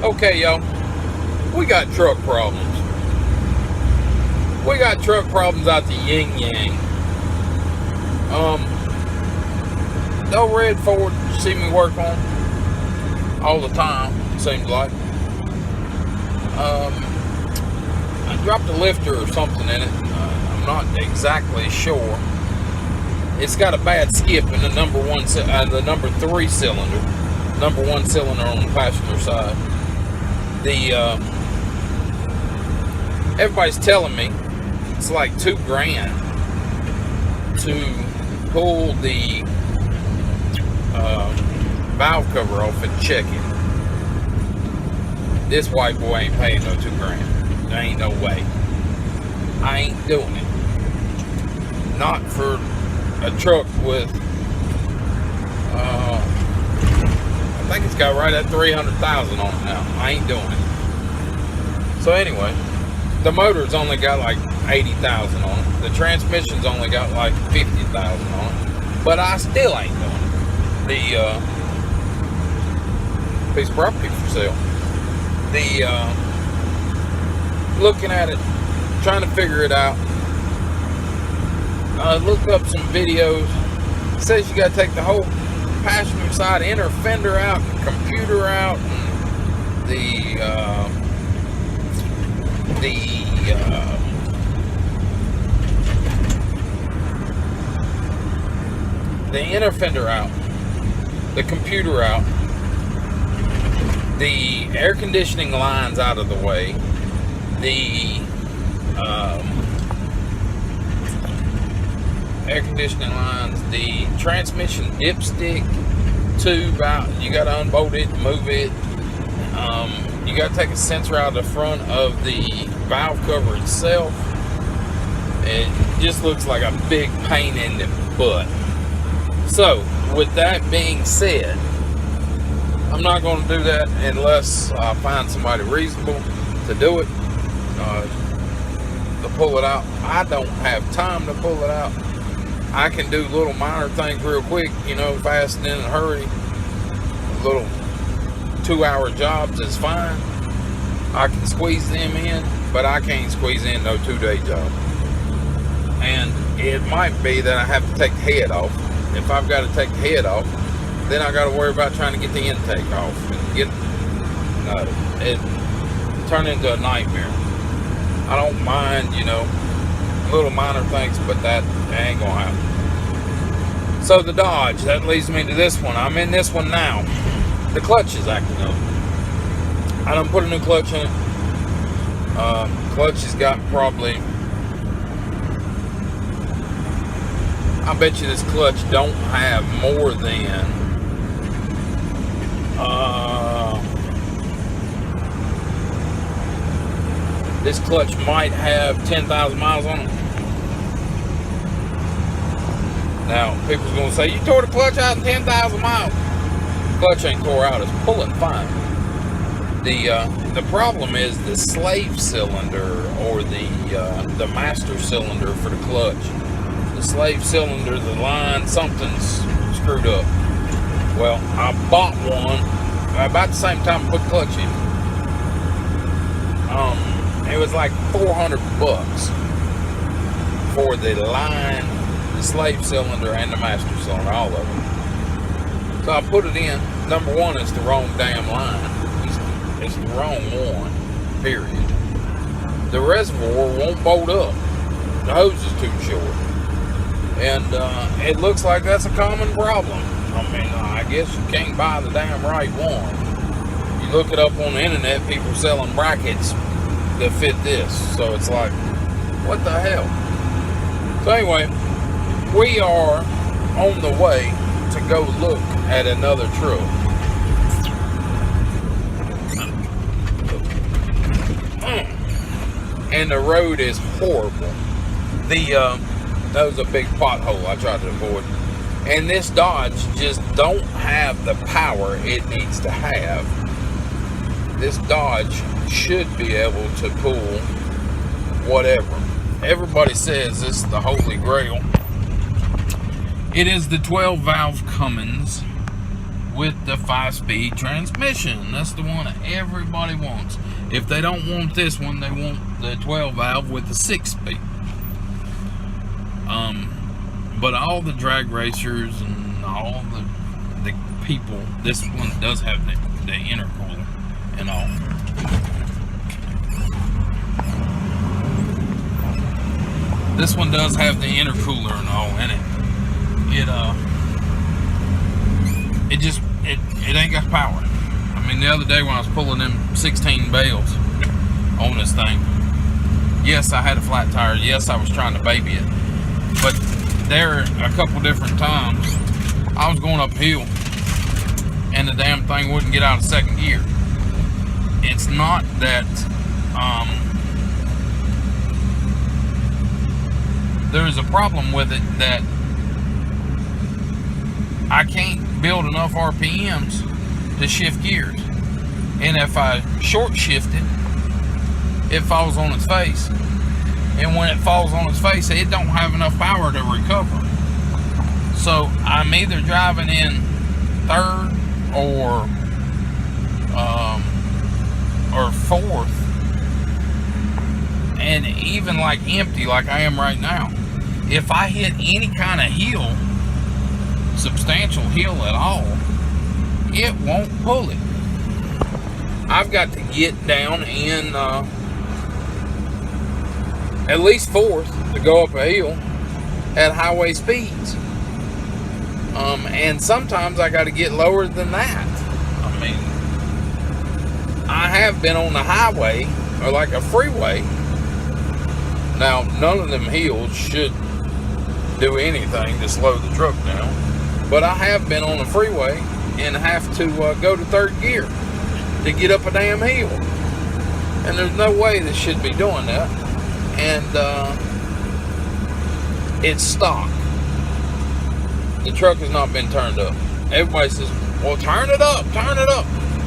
Okay, y'all, we got truck problems. We got truck problems out the yin yang. The old red Ford you see me work on all the time, seems like. I dropped a lifter or something in it. I'm not exactly sure. It's got a bad skip in the number 3 cylinder. Number 1 cylinder on the passenger side. Everybody's telling me it's like $2,000 to pull the valve cover off and check it. This white boy ain't paying no $2,000. There ain't no way. I ain't doing it. Not for a truck with I think it's got right at 300,000 on it now. I ain't doing it. So anyway, the motor's only got like 80,000 on it. The transmission's only got like 50,000 on it. But I still ain't doing it. The piece of property for sale. Looking at it, trying to figure it out. Looked up some videos. It says you got to take the whole passenger side inner fender out, and computer out, and the inner fender out, the computer out, the air conditioning lines out of the way, the air conditioning lines, the transmission dipstick tube out. You got to unbolt it, move it. You got to take a sensor out of the front of the valve cover itself. It just looks like a big pain in the butt. So, with that being said, I'm not going to do that unless I find somebody reasonable to do it, to pull it out. I don't have time to pull it out. I can do little minor things real quick, fast and in a hurry. Little 2-hour jobs is fine. I can squeeze them in, but I can't squeeze in no 2-day job. And it might be that I have to take the head off. If I've got to take the head off, then I got to worry about trying to get the intake off and it turned into a nightmare. I don't mind, little minor things, but that ain't gonna happen. So the Dodge, that leads me to this one. I'm in this one now. The clutch is acting up. I done put a new clutch in it. Clutch has got probably, I bet you this clutch don't have more than this clutch might have 10,000 miles on it. Now, people's going to say, you tore the clutch out in 10,000 miles. Clutch ain't tore out, it's pulling fine. The problem is the slave cylinder or the master cylinder for the clutch. The slave cylinder, the line, something's screwed up. Well, I bought one about the same time I put the clutch in. It was like $400 for the line, the slave cylinder, and the master cylinder, all of them. So I put it in. Number one, it's the wrong damn line. It's the wrong one, period. The reservoir won't bolt up. The hose is too short. And it looks like that's a common problem. I mean, I guess you can't buy the damn right one. You look it up on the internet, people selling brackets that fit this. So it's like, what the hell? So anyway, we are on the way to go look at another truck. And the road is horrible. That was a big pothole I tried to avoid. And this Dodge just don't have the power it needs to have. This Dodge should be able to pull whatever. Everybody says this is the Holy Grail. It is the 12 valve Cummins with the 5-speed transmission. That's the one that everybody wants. If they don't want this one, they want the 12 valve with the 6-speed. But all the drag racers and all the people, this one does have the intercooler and all. This one does have the intercooler and all in it. It ain't got power. I mean, the other day when I was pulling them 16 bales on this thing, yes, I had a flat tire. Yes, I was trying to baby it. But there, a couple different times, I was going uphill and the damn thing wouldn't get out of second gear. It's not that there is a problem with it, that I can't build enough RPMs to shift gears. And if I short shift it, it falls on its face. And when it falls on its face, it don't have enough power to recover. So I'm either driving in third or fourth, and even like empty like I am right now, if I hit any kind of hill, substantial hill at all, it won't pull it. I've got to get down in at least fourth to go up a hill at highway speeds. And sometimes I got to get lower than that. I mean, I have been on the highway or like a freeway. Now, none of them hills should do anything to slow the truck down, but I have been on the freeway and have to go to third gear to get up a damn hill. And there's no way this should be doing that. And it's stock. The truck has not been turned up. Everybody says, well, turn it up, turn it up.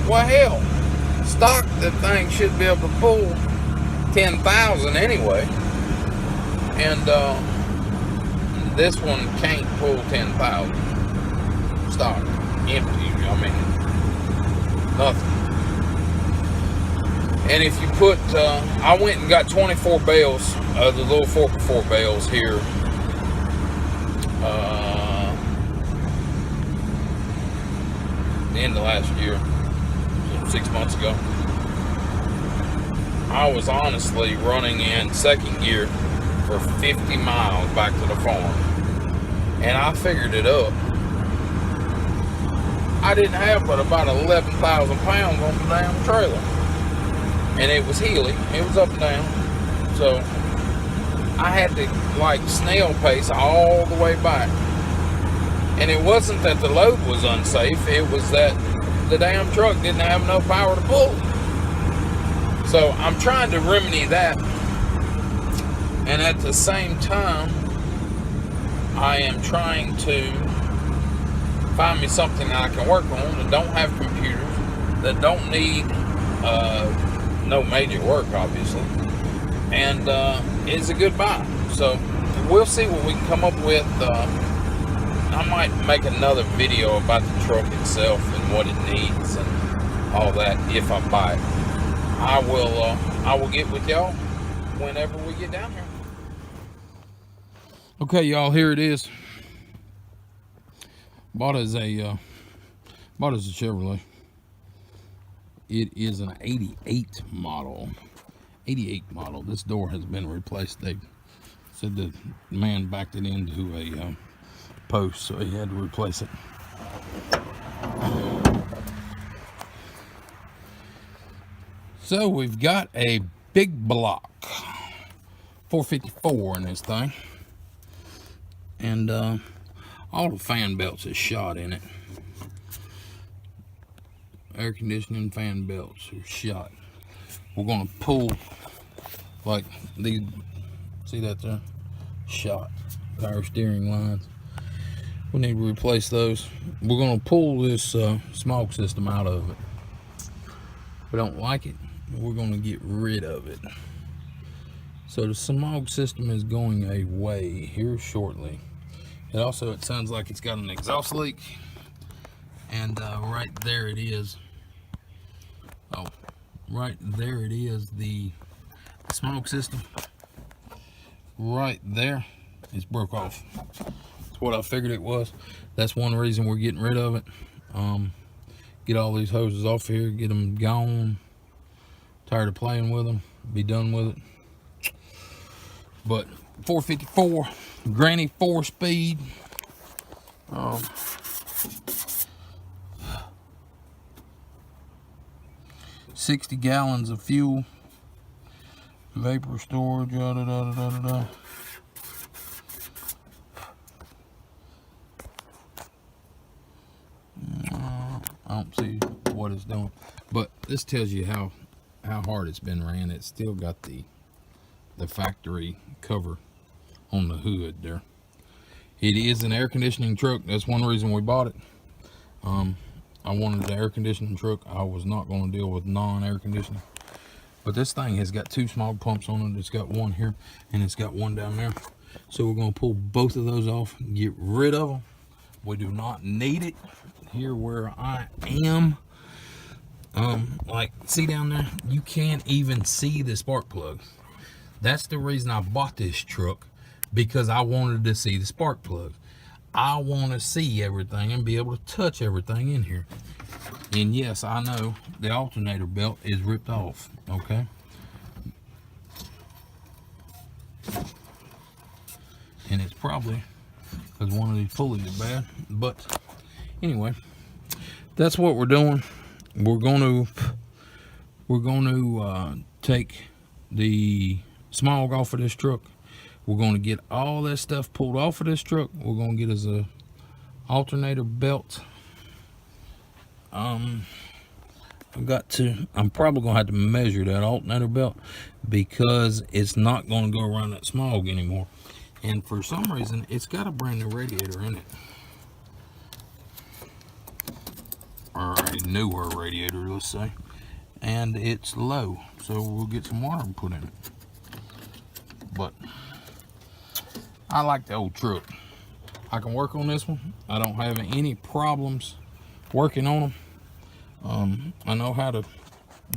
Well, hell, stock, the thing should be able to pull 10,000 anyway. And this one can't pull 10,000. Stock, empty, I mean, nothing. And if you put, I went and got 24 bales, the little 4x4 bales here, the end of last year, 6 months ago. I was honestly running in second gear for 50 miles back to the farm, and I figured it up. I didn't have but about 11,000 pounds on the damn trailer, and it was hilly, it was up and down, so I had to like snail pace all the way back. And it wasn't that the load was unsafe, it was that the damn truck didn't have enough power to pull. So I'm trying to remedy that, and at the same time I am trying to find me something that I can work on that don't have computers, that don't need no major work, obviously, and it's a good buy. So we'll see what we can come up with. I might make another video about the truck itself and what it needs and all that if I buy it. I will get with y'all whenever we get down here. Okay, y'all, here it is. Bought as a Chevrolet. It is an 88 model. 88 model. This door has been replaced. They said the man backed it into a post, so he had to replace it. So we've got a big block 454 in this thing, and all the fan belts is shot in it. Air conditioning fan belts are shot. We're gonna pull like these, see that there? Shot. Power steering lines. We need to replace those. We're gonna pull this smoke system out of it. If we don't like it, we're gonna get rid of it. So the smoke system is going away here shortly. It sounds like it's got an exhaust leak, And right there it is. Oh, right there it is, the smoke system. Right there, it's broke off. That's what I figured it was. That's one reason we're getting rid of it. Get all these hoses off here, get them gone. Tired of playing with them, be done with it. But 454 Granny 4-speed. 60 gallons of fuel, vapor storage, I don't see what it's doing, but this tells you how hard it's been ran. It's still got the factory cover on the hood there. It is an air conditioning truck. That's one reason we bought it. I wanted the air conditioning truck. I was not going to deal with non-air conditioning. But this thing has got 2 small pumps on it. It's got one here and it's got one down there. So we're going to pull both of those off and get rid of them. We do not need it here where I am. Like, see down there? You can't even see the spark plugs. That's the reason I bought this truck, because I wanted to see the spark plugs. I want to see everything and be able to touch everything in here. And yes, I know the alternator belt is ripped off, okay? And it's probably because one of these pulleys is bad. But anyway, that's what we're doing. We're going to take the smog off of this truck. We're going to get all that stuff pulled off of this truck. We're going to get us a alternator belt. I'm probably going to have to measure that alternator belt, because it's not going to go around that smog anymore. And for some reason, it's got a brand new radiator in it. Or a newer radiator, let's say. And it's low, so we'll get some water and put in it. But I like the old truck. I can work on this one. I don't have any problems working on them. I know how to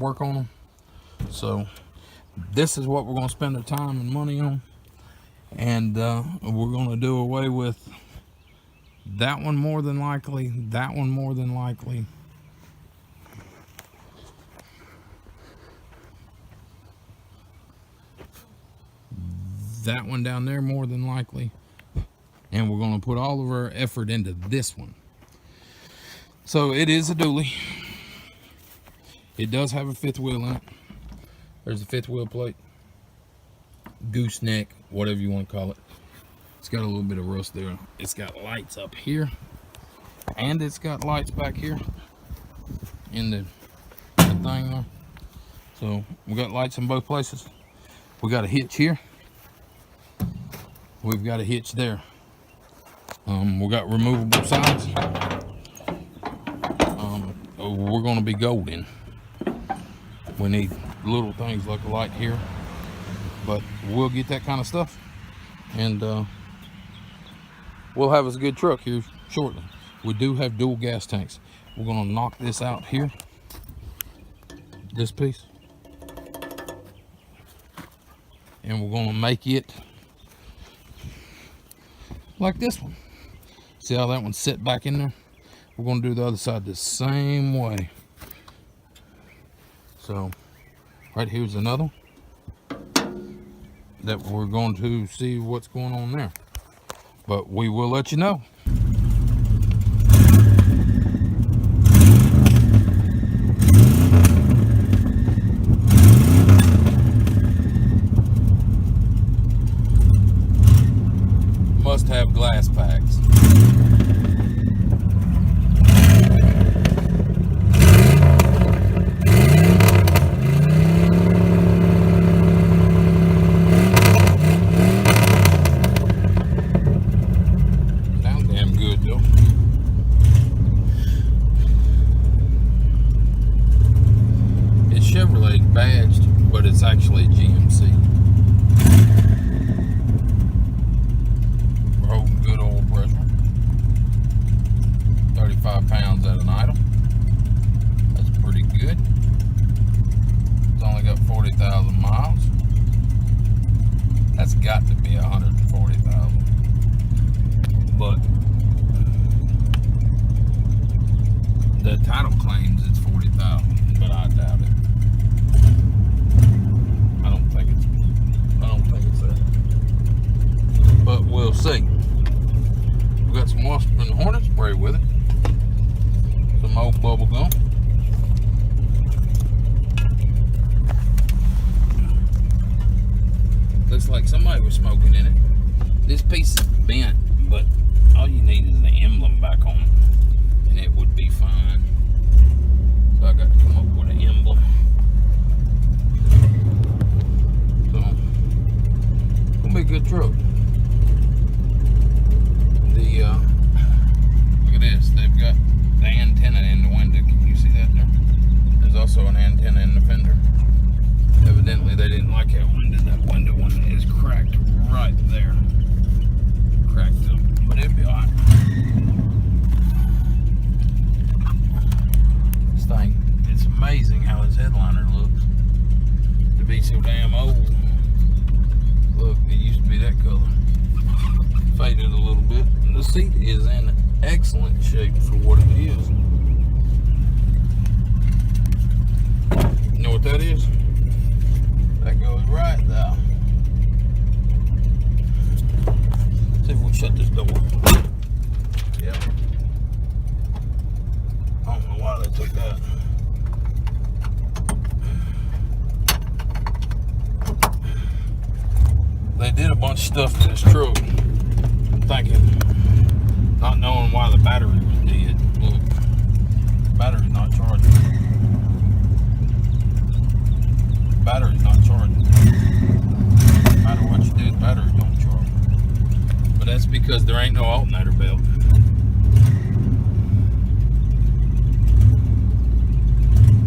work on them. So this is what we're going to spend our time and money on. And we're going to do away with that one more than likely. That one more than likely. That one down there more than likely. And we're going to put all of our effort into this one. So it is a dually. It does have a 5th wheel in it. There's a 5th wheel plate, gooseneck, whatever you want to call it. It's got a little bit of rust there. It's got lights up here, and it's got lights back here in the thing there. So we got lights in both places. We got a hitch here. We've got a hitch there. We got removable sides. We're going to be golden. We need little things like a light here, but we'll get that kind of stuff, and we'll have us a good truck here shortly. We do have dual gas tanks. We're going to knock this out here, this piece, and we're going to make it like this one. See how that one's set back in there? We're going to do the other side the same way. So right here's another that we're going to see what's going on there, but we will let you know. Must have glass packs. Badged, but it's actually a GMC. We're holding good oil pressure. 35 pounds at an like somebody was smoking in it. This piece is bent, but all you need is the emblem back on it, and it would be fine. So I got to come up with an emblem. So, gonna be a good truck. Look at this. They've got the antenna in the window. Can you see that there? There's also an antenna in the fender. Evidently, they didn't like that window. That window one is cracked right there. Cracked up, but it'll be alright. This thing, it's amazing how this headliner looks. To be so damn old. Look, it used to be that color. Faded a little bit. The seat is in excellent shape for what it is. You know what that is? That goes right there. See if we can shut this door. Yeah. I don't know why they took that. They did a bunch of stuff to this truck. Thinking, not knowing why the battery was dead. Look, battery's not charging. Battery's not charging. No matter what you do, the battery don't charge. But that's because there ain't no alternator belt.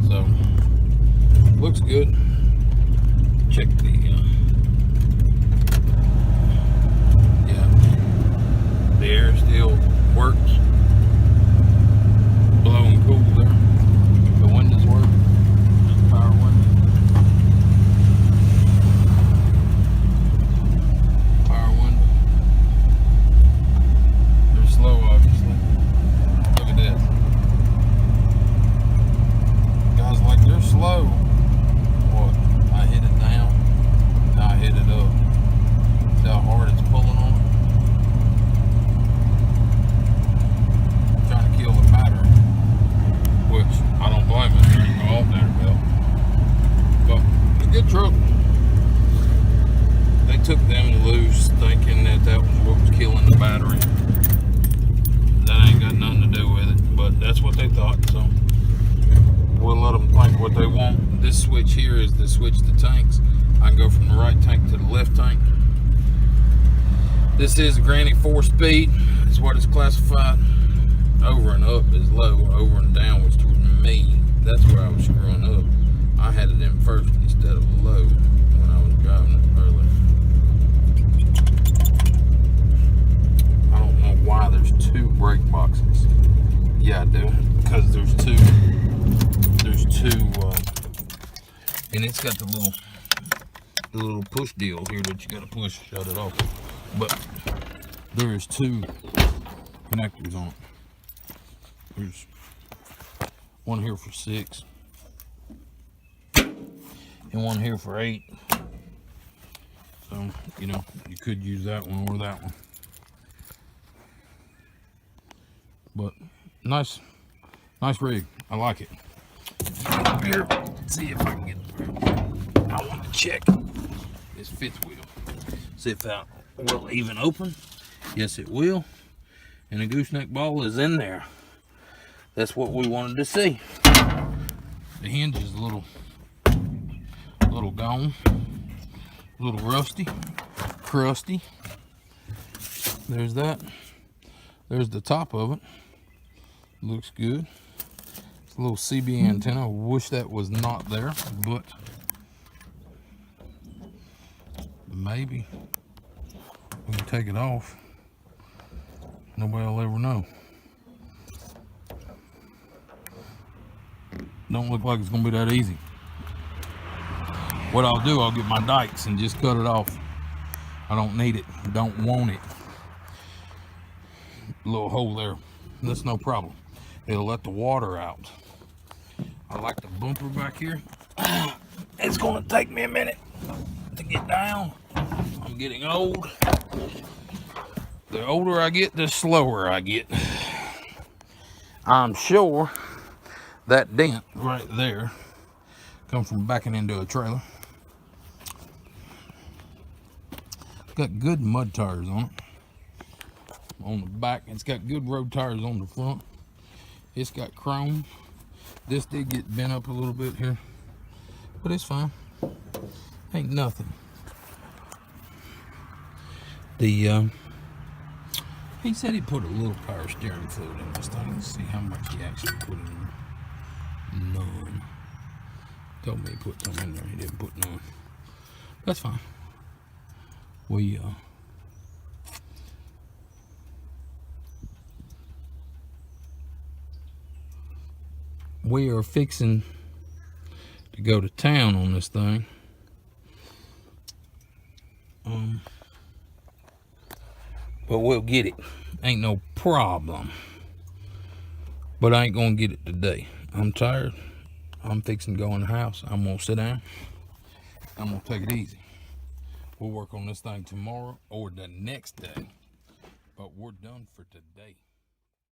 So, looks good. Check the the air still works. Blowing cool there. The windows work. Power window. Power window. They're slow, obviously. Look at this. Guys, like, they're slow. What? I hit it down. Now I hit it up. See how hard it's pulling on it? Trying to kill the battery, which I don't blame it. There's no alternator belt. But a good truck. They took them loose, thinking that that was what was killing the battery. That ain't got nothing to do with it, but that's what they thought. So we'll let them think what they want. This switch here is the switch to tanks. I can go from the right tank to the left tank. This is a Granny 4-speed. Is what it's classified. Over and up is low, over and down was toward me. That's where I was screwing up. I had it in first instead of low when I was driving it earlier. I don't know why there's two brake boxes. Yeah, I do. Because there's two, and it's got the little push deal here that you got to push, shut it off. But there's two connectors on it. There's one here for 6 and one here for 8. So, you know, you could use that one or that one. But nice rig. I like it. Up here, see if I can get through. I want to check this fifth wheel. See if that will even open. Yes, it will. And the gooseneck ball is in there. That's what we wanted to see. The hinge is a little gone, a little rusty, crusty. There's that. There's the top of it. Looks good. It's a little CB antenna. I wish that was not there, but maybe we can take it off. Nobody will ever know. Don't look like it's gonna be that easy. What I'll do, I'll get my dikes and just cut it off. I don't need it, don't want it. Little hole there, that's no problem. It'll let the water out. I like the bumper back here. It's gonna take me a minute to get down. I'm getting old. The older I get, the slower I get. I'm sure that dent right there comes from backing into a trailer. got good mud tires on it. On the back, it's got good road tires on the front. It's got chrome. This did get bent up a little bit here, but it's fine. Ain't nothing. He said he put a little power steering fluid in this thing. Let's see how much he actually put in there. None. Told me he put some in there. He didn't put none. That's fine. We are fixing to go to town on this thing. But we'll get it. Ain't no problem. But I ain't gonna get it today. I'm tired. I'm fixing to go in the house. I'm gonna sit down. I'm gonna take it easy. We'll work on this thing tomorrow or the next day. But we're done for today.